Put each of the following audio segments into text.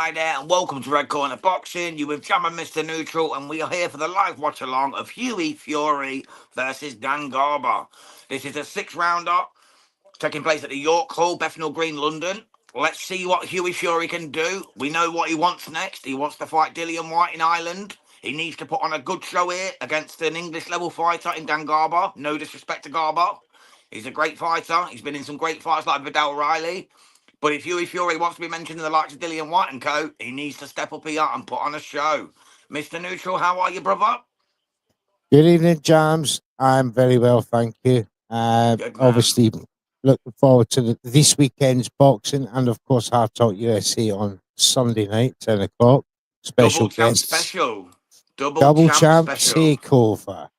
Hi there, and welcome to Red Corner Boxing. You with Jam and Mr. Neutral, and we are here for the live watch along of Hughie Fury versus Dan Garber. This is a 6-rounder taking place at the York Hall, Bethnal Green, London. Let's see what Hughie Fury can do. We know what he wants next. He wants to fight Dillian Whyte in Ireland. He needs to put on a good show here against an English level fighter in Dan Garber. No disrespect to Garber. He's a great fighter. He's been in some great fights like Vidal Riley. But if Hughie Fury wants to be mentioned in the likes of Dillian Whyte and co, he needs to step up here and put on a show. Mr. Neutral, how are you, brother? Good evening, Jams. I'm very well, thank you. Obviously, looking forward to this weekend's boxing and, of course, Hard Talk USA on Sunday night, 10 o'clock. Double champ special. Double champ takeover.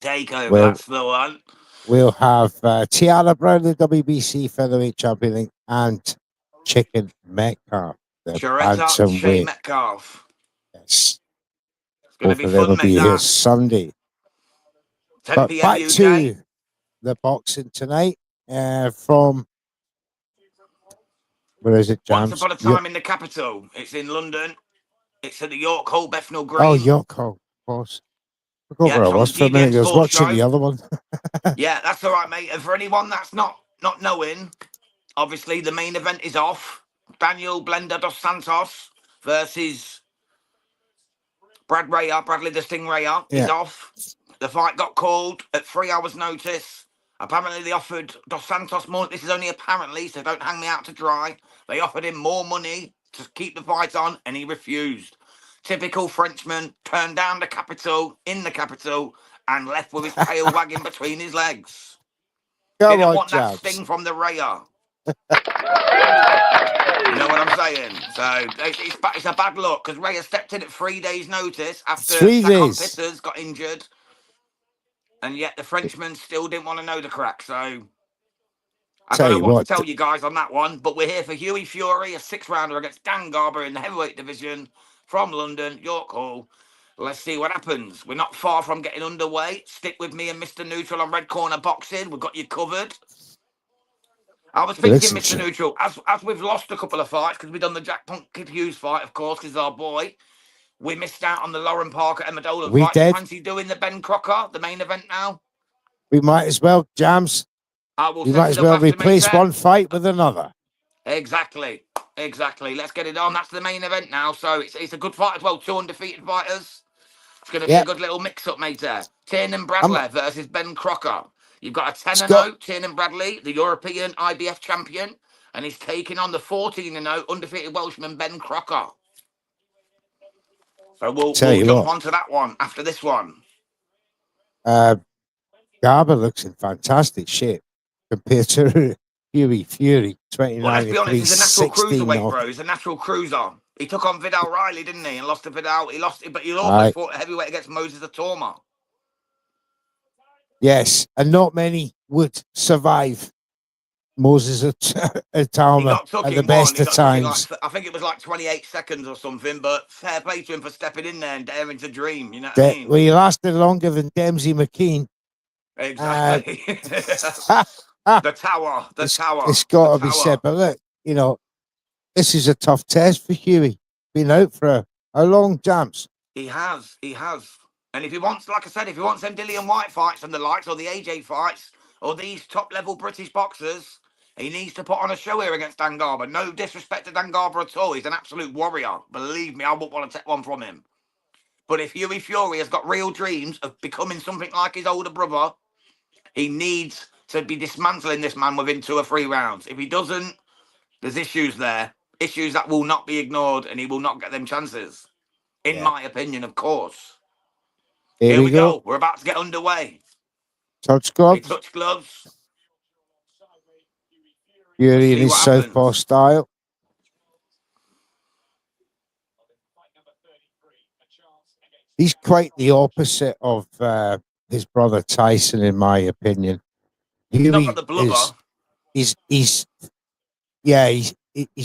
That's the one. We'll have Tiara Brown, the WBC featherweight champion, and Chicken Metcalf, the bantamweight. Metcalf. Yes. It's going to be fun, will be here Sunday. But back UK. to the boxing tonight from... Where is it, Jams? Once upon a time in the capital. It's in London. It's at the York Hall, Bethnal Green. Oh, York Hall, of course. I forgot where I was for a minute. I was watching the other one. Yeah, that's all right, mate. And for anyone that's not knowing, obviously the main event is off. Daniel Blender dos Santos versus Bradley the Stingray is off. The fight got called at 3 hours' notice. Apparently they offered Dos Santos more. This is only apparently, so don't hang me out to dry. They offered him more money to keep the fight on, and he refused. Typical Frenchman, turned down the capital, and left with his tail wagging between his legs. Didn't want that sting from the Raya. You know what I'm saying? So it's a bad look because Raya stepped in at 3 days' notice after Sakon Pitters got injured, and yet the Frenchman still didn't want to know the crack. So I don't know what to tell you guys on that one, but we're here for Hughie Fury, a 6-rounder against Dan Garber in the heavyweight division from London, York Hall. Let's see what happens. We're not far from getting underway. Stick with me and Mr. Neutral on Red Corner Boxing. We've got you covered. I was thinking, Mr. Neutral, as we've lost a couple of fights, because we've done the Jack Punk Kid Hughes fight, of course, because our boy. We missed out on the Lauren Parker Emadola fight. Did. Fancy doing the Ben Crocker, the main event now? We might as well, Jams. We might as well replace one fight with another. Exactly. Let's get it on. That's the main event now. So it's a good fight as well. 2 undefeated fighters. It's going to be a good little mix-up, mate, there. Tiernan Bradley versus Ben Crocker. You've got a 10-0 Tiernan Bradley, the European IBF champion, and he's taking on the 14-0 undefeated Welshman Ben Crocker. So we'll jump onto that one after this one. Garber looks in fantastic shape compared to Hughie Fury, 29. Well, let's be honest, he's a natural cruiserweight, bro. He's a natural cruiser. He took on Vidal Riley, didn't he? And lost to Vidal. He lost it, but he also fought a heavyweight against Moses Atoma. Yes, and not many would survive Moses Atoma at the best of times. I think it was like 28 seconds or something, but fair play to him for stepping in there and daring to dream. You know what I mean? Well, he lasted longer than Dempsey McKean. Exactly. The tower. It's got to be said, but look, this is a tough test for Hughie. Been out for how long, Jams? He has. And if he wants, like I said, if he wants them Dillian Whyte fights and the likes, or the AJ fights, or these top-level British boxers, he needs to put on a show here against Dan Garber. No disrespect to Dan Garber at all. He's an absolute warrior. Believe me, I wouldn't want to take one from him. But if Hughie Fury has got real dreams of becoming something like his older brother, he needs to be dismantling this man within 2 or 3 rounds. If he doesn't, there's issues there. Issues that will not be ignored, and he will not get them chances. In my opinion, of course. Here we go. We're about to get underway. Touch gloves. Touch gloves. Fury in his southpaw style. He's quite the opposite of his brother Tyson, in my opinion. He's not got the blubber. He's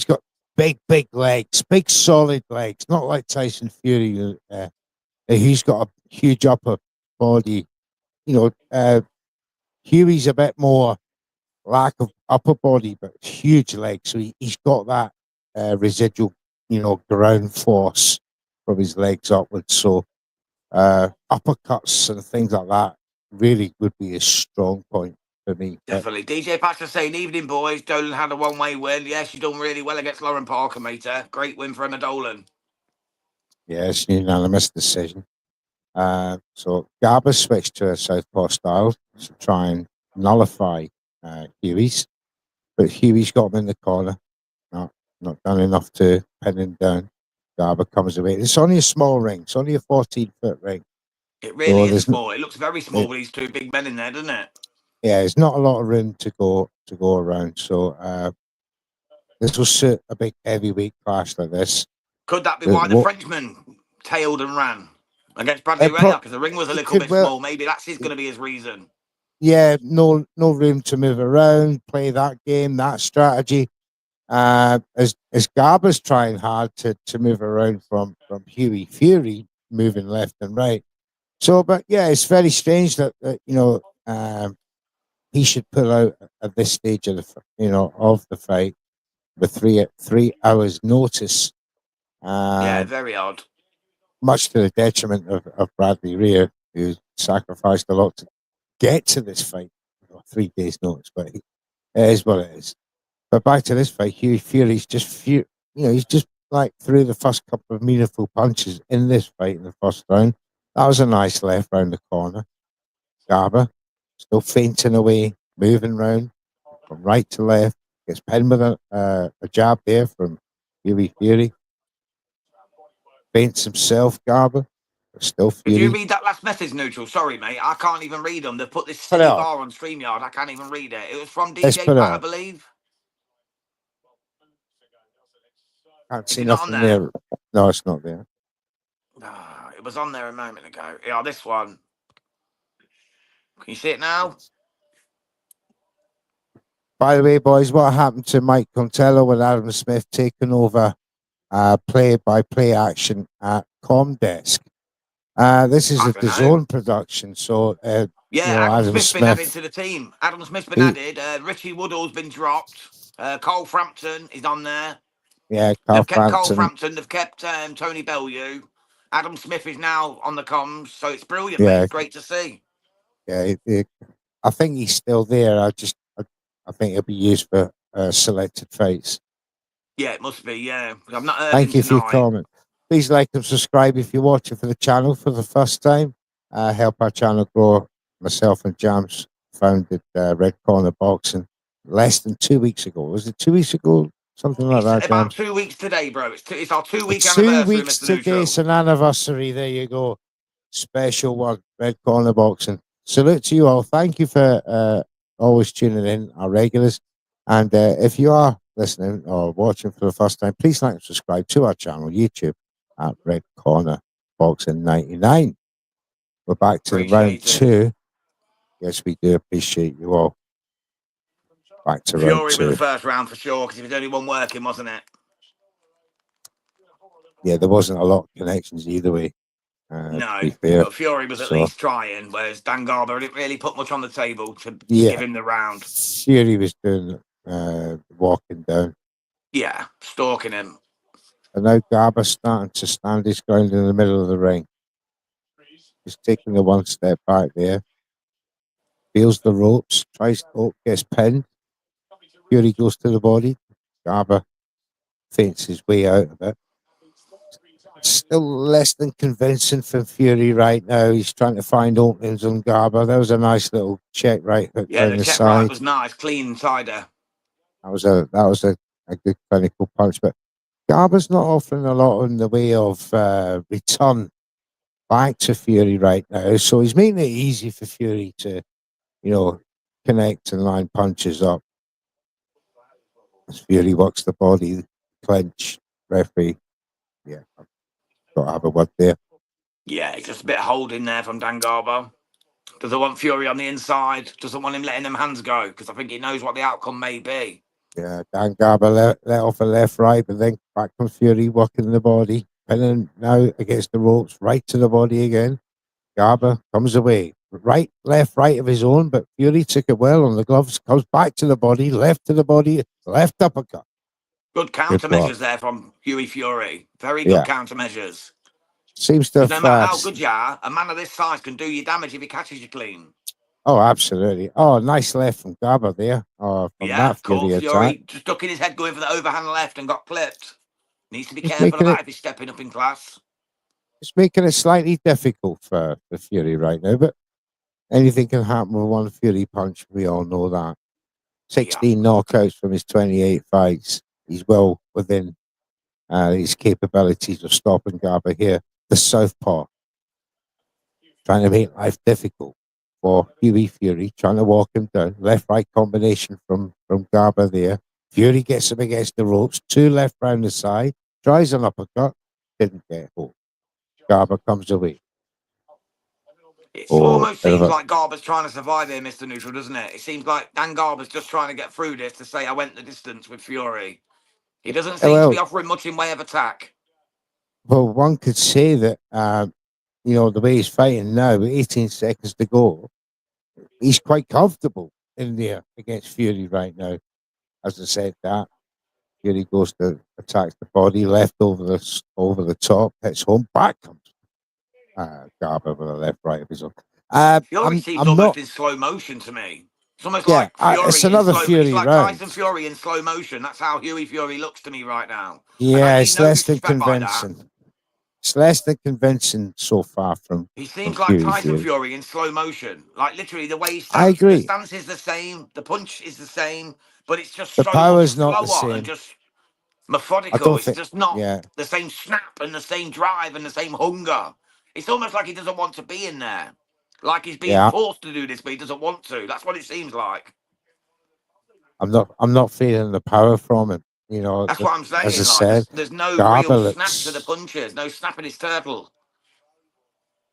got big legs, big solid legs, not like Tyson Fury. He's got a huge upper body. Hughie's a bit more lack of upper body, but huge legs. So he's got that residual ground force from his legs upwards. So uppercuts and things like that really would be a strong point for me. Definitely. DJ Patcher saying, evening, boys. Dolan had a one-way win. Yeah, she's done really well against Lauren Parker, mater. Great win for Emma Dolan. Yes, unanimous decision. So Garber switched to a southpaw style to try and nullify Hughie's. But Hughie's got him in the corner. Not done enough to pin him down. Garber comes away. It's only a small ring. It's only a 14-foot ring. It really is small. It looks very small with these two big men in there, doesn't it? Yeah, there's not a lot of room to go around. So this will suit a big heavyweight clash like this. Could that be why the Frenchman tailed and ran against Bradley Ray? Because the ring was a little bit small. Maybe that's going to be his reason. Yeah, no room to move around, play that game, that strategy. As Garber's trying hard to move around from Hughie Fury, moving left and right. So, but yeah, it's very strange that he should pull out at this stage of the fight with 3 hours notice. Yeah, very odd. Much to the detriment of Bradley Ray, who sacrificed a lot to get to this fight. 3 days notice, but it is what it is. But back to this fight, Hughie Fury's he's just like threw the first couple of meaningful punches in this fight in the first round. That was a nice left round the corner. Garber still feinting away, moving round from right to left. Gets pinned with a jab there from Hughie Fury. Feints himself, Garber. Still Fury. Did you read that last message, Neutral? Sorry, mate. I can't even read them. They've put this silly bar on StreamYard. I can't even read it. It was from DJ Pat, I believe. Can't see nothing there. No, it's not there. It was on there a moment ago. Yeah, this one. Can you see it now? By the way, boys, what happened to Mike Contello with Adam Smith taking over play-by-play action at Comdesk? This is a DAZN production, so Adam Smith's been added to the team. Adam Smith's been added. Richie Woodall's been dropped. Cole Frampton is on there. Yeah, they've kept Cole Frampton. They've kept Tony Bellew. Adam Smith is now on the comms, so it's brilliant. Yeah, mate. It's great to see. Yeah, I think he's still there. I think it'll be used for selected fights. Yeah, it must be. Yeah, I've not heard. Thank you for your comment. Please like and subscribe if you're watching for the channel for the first time. Help our channel grow. Myself and Jams founded Red Corner Boxing less than 2 weeks ago. Was it 2 weeks ago? Something like that. About 2 weeks today, bro. It's our 2-week anniversary. 2 weeks today. It's an anniversary. There you go. Special one. Red Corner Boxing. Salute to you all. Thank you for always tuning in, our regulars. And if you are listening or watching for the first time, please like and subscribe to our channel, YouTube, at Red Corner Boxing 99. We're back to round 2. Yes, we do appreciate you all. Back to round 2. Fury was the first round for sure, because it was only one working, wasn't it? Yeah, there wasn't a lot of connections either way. No, but Fury was at least trying, whereas Dan Garber didn't really put much on the table to give him the round. Fury was doing walking down. Yeah, stalking him. And now Garber starting to stand his ground in the middle of the ring. He's taking the one step back there. Feels the ropes, gets pinned. Fury goes to the body. Garber feints his way out of it. Still less than convincing from Fury right now. He's trying to find openings on Garber. That was a nice little check right hook down the side. Right was nice, clean inside there. That was a good clinical punch. But Garber's not offering a lot in the way of return back to Fury right now. So he's making it easy for Fury to, connect and line punches up. As Fury works the body, clench, referee. Yeah, I've got to have a word there. Yeah, it's just a bit holding there from Dan Garber. Doesn't want Fury on the inside. Doesn't want him letting them hands go, because I think he knows what the outcome may be. Yeah, Dan Garber let off a left, right, but then back comes Fury working the body. Pinning now against the ropes, right to the body again. Garber comes away. Right, left, right of his own, but Fury took it well on the gloves. Comes back to the body, left to the body, left uppercut. Good countermeasures there from Hughie Fury. Very good countermeasures. Seems to have... No matter how good you are, a man of this size can do you damage if he catches you clean. Oh, absolutely. Oh, nice left from Garber there. Oh, from that Fury attack. Just ducking his head, going for the overhand left and got clipped. Needs to be careful of that if he's stepping up in class. It's making it slightly difficult for the Fury right now, but anything can happen with one Fury punch. We all know that. 16 knockouts from his 28 fights. He's well within his capabilities of stopping Garber here. The southpaw, trying to make life difficult for Hughie Fury, trying to walk him down. Left-right combination from Garber there. Fury gets him against the ropes. 2 left round the side. Tries an uppercut. Didn't get hold. Garber comes away. It almost seems like Garber's trying to survive here, Mr. Neutral, doesn't it? It seems like Dan Garber's just trying to get through this to say, I went the distance with Fury. He doesn't seem to be offering much in way of attack. Well, one could say that, the way he's fighting now, with 18 seconds to go, he's quite comfortable in there against Fury right now. As I said, that Fury goes to attack the body, left over the top, hits home, back comes Garber with a left right of his own. Fury seems almost in slow motion to me. It's almost like Fury. It's another Fury it's like round. Tyson Fury in slow motion. That's how Hughie Fury looks to me right now. Yeah, it's less than convincing. It's less than convincing so far from. He seems like Tyson Fury in slow motion. Like literally the way he stands. I agree. The stance is the same. The punch is the same, but it's just the so power's much not slower the same. and just methodical. It's just not the same snap and the same drive and the same hunger. It's almost like he doesn't want to be in there. Like he's being forced to do this, but he doesn't want to. That's what it seems like. I'm not feeling the power from him. That's what I'm saying. As I said, there's no real snap to the punches. No snapping his turtle.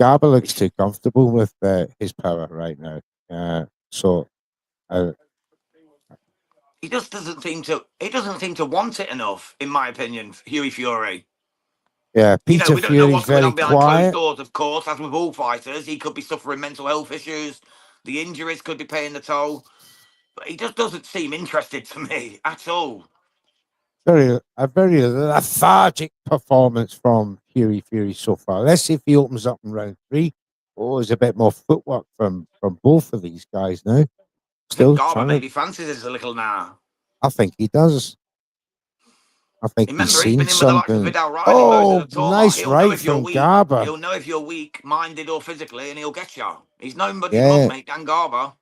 Garber looks too comfortable with his power right now. He just doesn't seem to. He doesn't seem to want it enough, in my opinion. Hughie Fury. Yeah, Peter we don't know what's going on behind quiet. closed doors. Of course, as with all fighters, he could be suffering mental health issues. The injuries could be paying the toll. But he just doesn't seem interested to me at all. A very lethargic performance from Hughie Fury so far. Let's see if he opens up in round 3. There's a bit more footwork from both of these guys now. Still, Garber maybe fancies this a little now. I think he does. I think he's seen something. Nice right from Garber. He'll know if you're weak, minded or physically, and he'll get you. He's nobody's mug, mate. Dan Garber.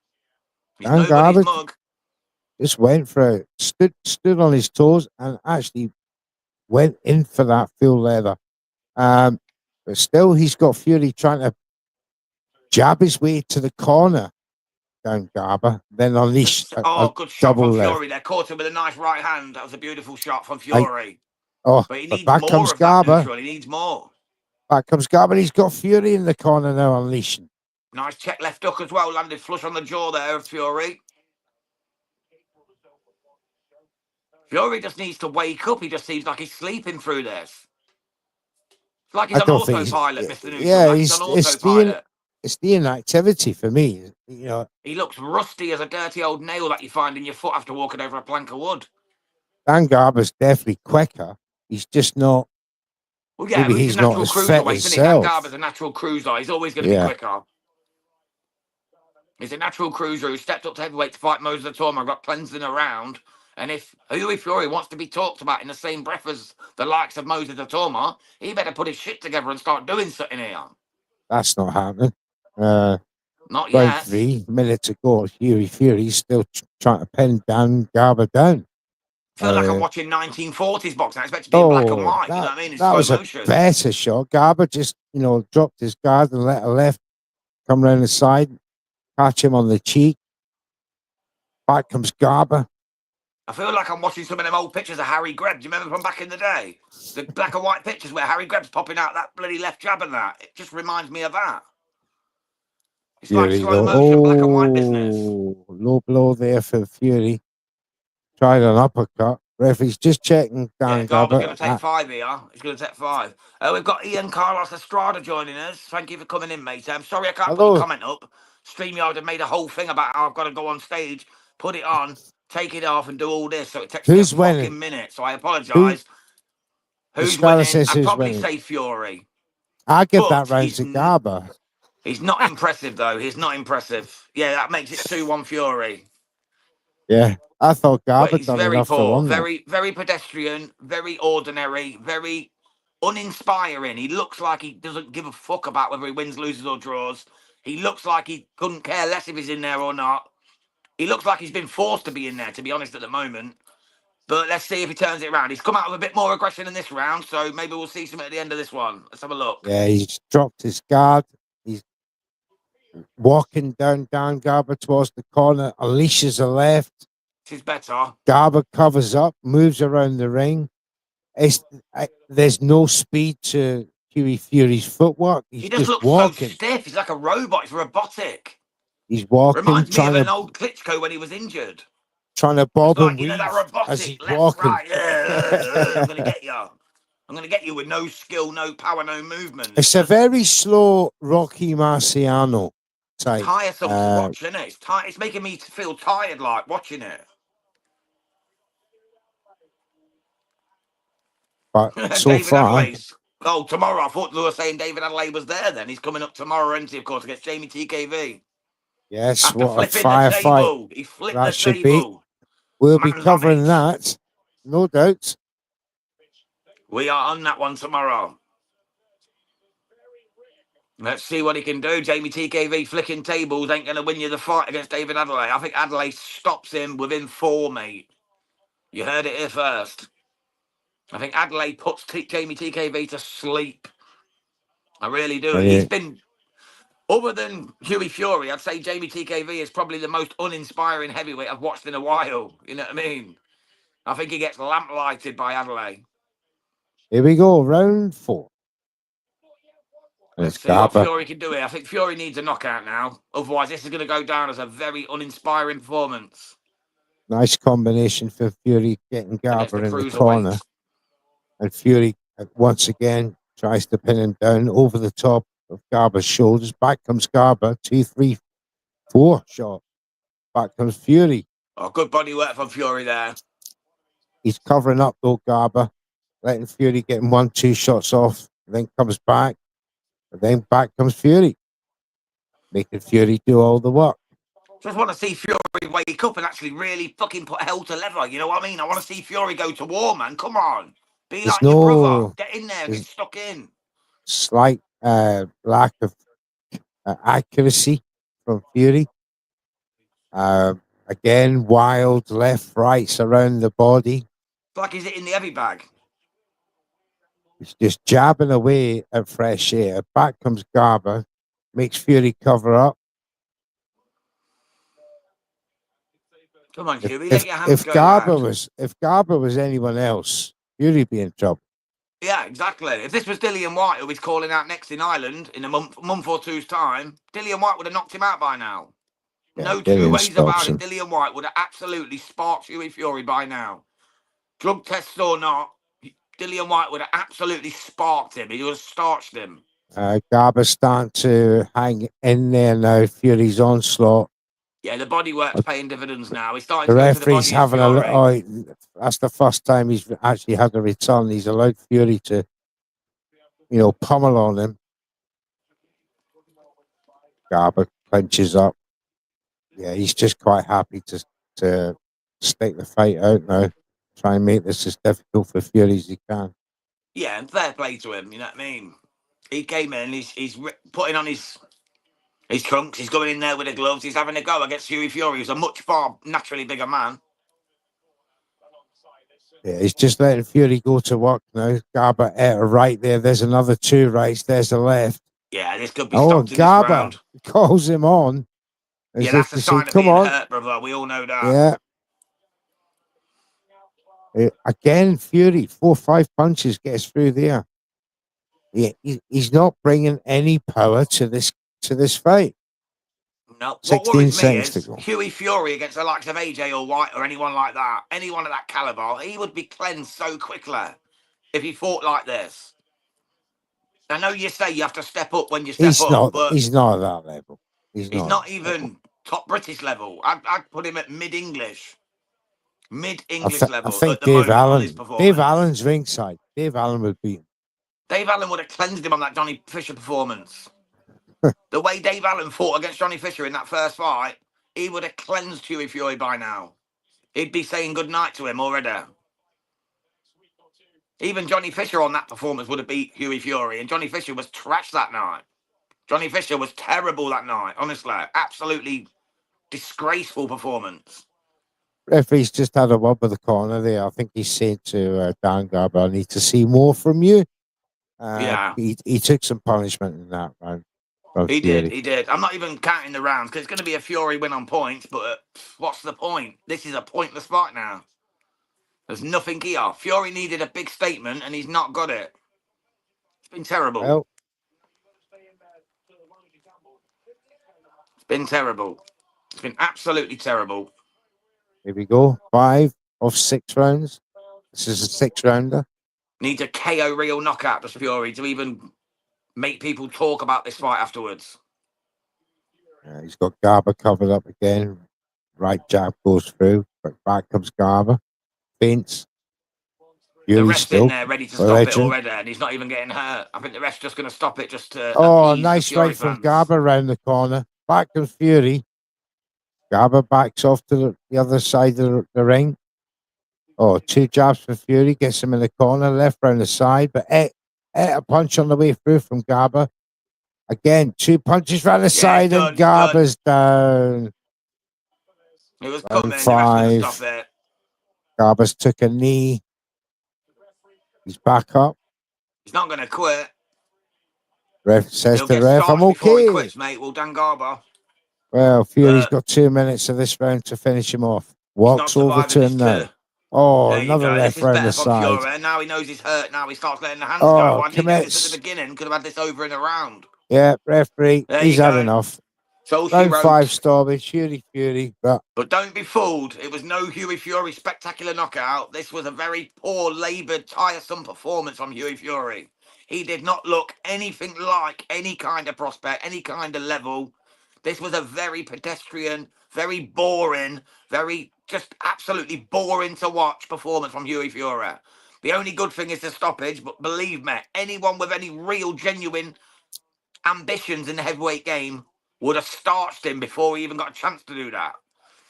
He's nobody's mug. Just went for it, stood on his toes, and actually went in for that full leather. But still, he's got Fury trying to jab his way to the corner. Dan Garber, then unleash a good shot double from left. Fury. They caught him with a nice right hand. That was a beautiful shot from Fury. But he needs back more comes of Garber. That he needs more. Back comes Garber. He's got Fury in the corner now, unleashing. Nice check left hook as well. Landed flush on the jaw there of Fury. Fury just needs to wake up. He just seems like he's sleeping through this. It's like he's on autopilot, Mr. Neutral. Yeah, like he's on autopilot. It's the inactivity for me. He looks rusty as a dirty old nail that you find in your foot after walking over a plank of wood. Dan Garber's definitely quicker. He's just not. Well, yeah, maybe he's not as fit himself. Dan Garber's a natural cruiser. He's always going to be quicker. He's a natural cruiser who stepped up to heavyweight to fight Moses Atoma, got cleansed in a round. And if Hughie Fury wants to be talked about in the same breath as the likes of Moses Atoma, he better put his shit together and start doing something here. That's not happening. Not yet. 3 minutes ago, Hughie Fury's still trying to pin Dan Garber down. I feel like I'm watching 1940s boxing. I expect it to be in black and white. You know what I mean? It's that was motion. A better shot. Garber just, dropped his guard and let a left come round the side, catch him on the cheek. Back comes Garber. I feel like I'm watching some of them old pictures of Harry Greb. Do you remember from back in the day? The black and white pictures where Harry Greb's popping out that bloody left jab and that. It just reminds me of that. It's like slow motion, black and white business. Low blow there for Fury. Tried an uppercut. Referee's just checking Dan Garber. Garber's going to take 5 here. He's going to take 5. We've got Ian Carlos Estrada joining us. Thank you for coming in, mate. I'm sorry I can't put your comment up. StreamYard have made a whole thing about how I've got to go on stage, put it on, take it off and do all this. So it takes Who's me a fucking winning? minute. So I apologise. Who's Scarlett winning? says I'd who's probably winning. say Fury. I give that But round to Garber. He's not impressive, though. He's not impressive. Yeah, that makes it 2-1 Fury. Yeah, I thought But Garber he's done very enough to poor. run that. Very, very pedestrian. Very ordinary. Very uninspiring. He looks like he doesn't give a fuck about whether he wins, loses, or draws. He looks like he couldn't care less if he's in there or not. He looks like he's been forced to be in there, to be honest, at the moment. But let's see if he turns it around. He's come out with a bit more aggression in this round, so maybe we'll see some at the end of this one. Let's have a look. Yeah, he's dropped his guard. He's walking down Dan Garber towards the corner. Unleashes a left. This is better. Garber covers up, moves around the ring. There's no speed to Hughie Fury's footwork. He just looks walking. so stiff. He's like a robot. He's robotic. He's walking. Reminds me of an old Klitschko when he was injured. Trying to bob and weave that robotic, as he's left, walking. right. I'm going to get you. I'm going to get you with no skill, no power, no movement. It's a very slow Rocky Marciano type. Tiresome to watch, isn't it? It's making me feel tired, like, watching it. But so David far... Adelaide's... Oh, tomorrow. I thought they were saying David Adelaide was there then. He's coming up tomorrow, isn't he, of course, against Jamie TKV. Yes, After what a firefight he flipped that the should table. We'll be covering that, no doubt. We are on that one tomorrow. Let's see what he can do. Jamie TKV flicking tables ain't going to win you the fight against David Adelaide. I think Adelaide stops him within 4, mate. You heard it here first. I think Adelaide puts Jamie TKV to sleep. I really do. He's been, other than Hughie Fury, I'd say Jamie TKV is probably the most uninspiring heavyweight I've watched in a while. You know what I mean? I think he gets lamplighted by Adelaide. Here we go, round 4. Let's see what Fury can do here. I think Fury needs a knockout now. Otherwise, this is going to go down as a very uninspiring performance. Nice combination for Fury getting Garber in the corner. And Fury, once again, tries to pin him down over the top of Garber's shoulders. Back comes Garber. 2, 3, 4 shot. Back comes Fury. Oh, good body work from Fury there. He's covering up, though, Garber. Letting Fury get him 1, 2 shots off. Then comes back. And then back comes Fury. Making Fury do all the work. Just want to see Fury wake up and actually really fucking put hell to leather. You know what I mean? I want to see Fury go to war, man. Come on. Be like your brother. Get in there. Get stuck in. Slight lack of accuracy from Fury. Again, wild left, rights around the body. It's like he's hitting the heavy bag. He's just jabbing away at fresh air. Back comes Garber. Makes Fury cover up. Come on, Hughie. Let your hands go. If Garber was anyone else, Fury'd be in trouble. Yeah, exactly. If this was Dillian White, who he's calling out next in Ireland in a month or two's time, Dillian White would have knocked him out by now. Yeah, no two ways about it. Dillian White would have absolutely sparked Hughie Fury by now. Drug tests or not, Dillian White would have absolutely sparked him. He would have starched him. Garber's starting to hang in there now. Fury's onslaught. Yeah, the body work's paying dividends now. He's starting the to referee's having that's the first time he's actually had a return. He's allowed Fury to, pummel on him. Garber clenches up. Yeah, he's just quite happy to stick the fight out now. Try and make this as difficult for Fury as he can. Yeah, and fair play to him. You know what I mean? He came in. He's putting on his trunks. He's going in there with the gloves. He's having a go against Hughie Fury, who's a much far naturally bigger man. Yeah, he's just letting Fury go to work now. Garber at a right there. There's another 2 rights. There's a left. Yeah, this could be stopped in Garber this round. Calls him on. Yeah, that's a sign of being hurt, brother. We all know that. Yeah. Again, Fury, 4 5 punches gets through there. Yeah, he's not bringing any power to this fight. No, what worries me is Hughie Fury against the likes of AJ or White or anyone like that, anyone of that caliber, he would be cleansed so quickly if he fought like this. I know you say you have to step up when you step up, but he's not at that level. He's not even top British level. I'd put him at mid-English. Mid-English level I think at the Dave moment on Allen. this performance. Dave Allen's ringside. Dave Allen would beat him. Dave Allen would have cleansed him on that Johnny Fisher performance. The way Dave Allen fought against Johnny Fisher in that first fight, he would have cleansed Hughie Fury by now. He'd be saying goodnight to him already. Even Johnny Fisher on that performance would have beat Hughie Fury, and Johnny Fisher was trash that night. Johnny Fisher was terrible that night, honestly. Absolutely disgraceful performance. Referee's just had a word with the corner there. I think he's saying to Dan Garber, I need to see more from you. Yeah. He took some punishment in that round. He did. I'm not even counting the rounds because it's going to be a Fury win on points, but what's the point? This is a pointless fight now. There's nothing here. Fury needed a big statement and he's not got it. It's been terrible. Well, it's been terrible. It's been absolutely terrible. Here we go. 5 of 6 rounds. This is a 6-rounder. Needs a KO real knockout, does Fury, to even make people talk about this fight afterwards. He's got Garber covered up again. Right jab goes through, but back comes Garber. Feints. The ref's in there ready to stop it already, and he's not even getting hurt. I think the ref's just going to stop it just to appease nice the Fury right from fans. Garber round the corner. Back comes Fury. Garber backs off to the other side of the ring. 2 jabs for Fury. Gets him in the corner. Left round the side, but ate a punch on the way through from Garber. Again, 2 punches round the side, and Garber's down. It was coming. The ref couldn't stop it. Garber's took a knee. He's back up. He's not going to quit. Ref says to the ref, I'm okay. He quits, mate. Well, Dan Garber. Well, Fury's got 2 minutes of this round to finish him off. Walks over to him now. Another left round the side. Fury. Now he knows he's hurt. Now he starts letting the hands go. Why didn't he do this at the beginning? Could have had this over in a round. Yeah, referee. He's had enough. So round 5 stoppage. Fury. But don't be fooled. It was no Hughie Fury spectacular knockout. This was a very poor, laboured, tiresome performance from Hughie Fury. He did not look anything like any kind of prospect, any kind of level. This was a very pedestrian, very boring, very just absolutely boring to watch performance from Hughie Fury. The only good thing is the stoppage, but believe me, anyone with any real, genuine ambitions in the heavyweight game would have starched him before he even got a chance to do that.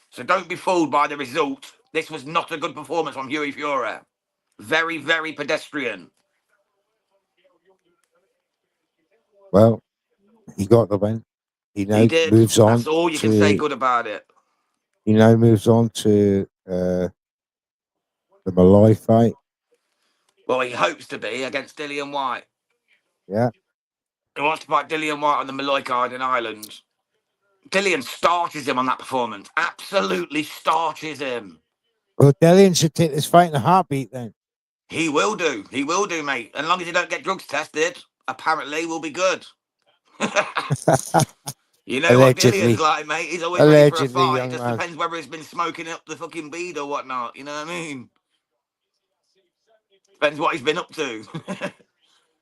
So don't be fooled by the result. This was not a good performance from Hughie Fury. Very, very pedestrian. Well, he got the win. He now moves on. That's all you can say good about it. He now moves on to the Malloy fight. Well, he hopes to be against Dillian White. Yeah. He wants to fight Dillian White on the Malloy card in Ireland. Dillian starches him on that performance. Absolutely starches him. Well, Dillian should take this fight in a heartbeat then. He will do. He will do, mate. As long as he don't get drugs tested, apparently we'll be good. You know what Dillian's like, mate. He's always ready for a fight. It just depends whether he's been smoking up the fucking weed or whatnot. You know what I mean? Depends what he's been up to.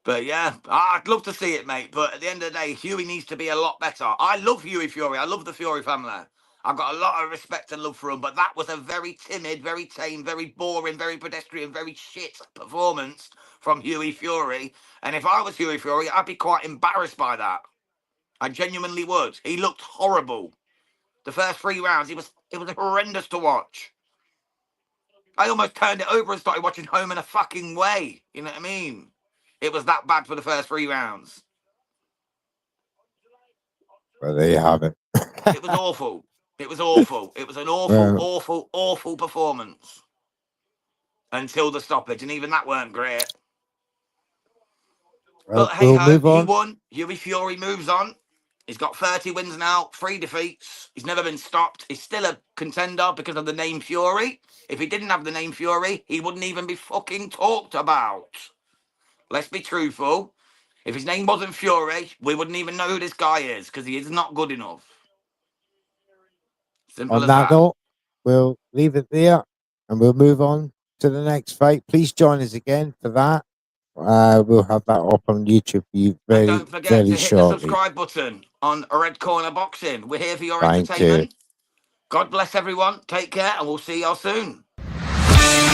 But yeah, I'd love to see it, mate. But at the end of the day, Hughie needs to be a lot better. I love Hughie Fury. I love the Fury family. I've got a lot of respect and love for him. But that was a very timid, very tame, very boring, very pedestrian, very shit performance from Hughie Fury. And if I was Hughie Fury, I'd be quite embarrassed by that. I genuinely would. He looked horrible. The first 3 rounds, it was horrendous to watch. I almost turned it over and started watching Home and a fucking Way. You know what I mean? It was that bad for the first 3 rounds. Well, there you have it. It was awful. It was awful. It was an awful, awful performance. Until the stoppage. And even that weren't great. Well, but hey ho, he won. Hughie Fury moves on. He's got 30 wins now, 3 defeats. He's never been stopped. He's still a contender because of the name Fury. If he didn't have the name Fury, he wouldn't even be fucking talked about. Let's be truthful. If his name wasn't Fury, we wouldn't even know who this guy is because he is not good enough. Simple as that. On that note, we'll leave it there and we'll move on to the next fight. Please join us again for that. We'll have that up on YouTube for you very, and don't forget very to hit shortly. the subscribe button on Red Corner Boxing. We're here for your entertainment. God bless everyone. Take care and we'll see y'all soon. Bye.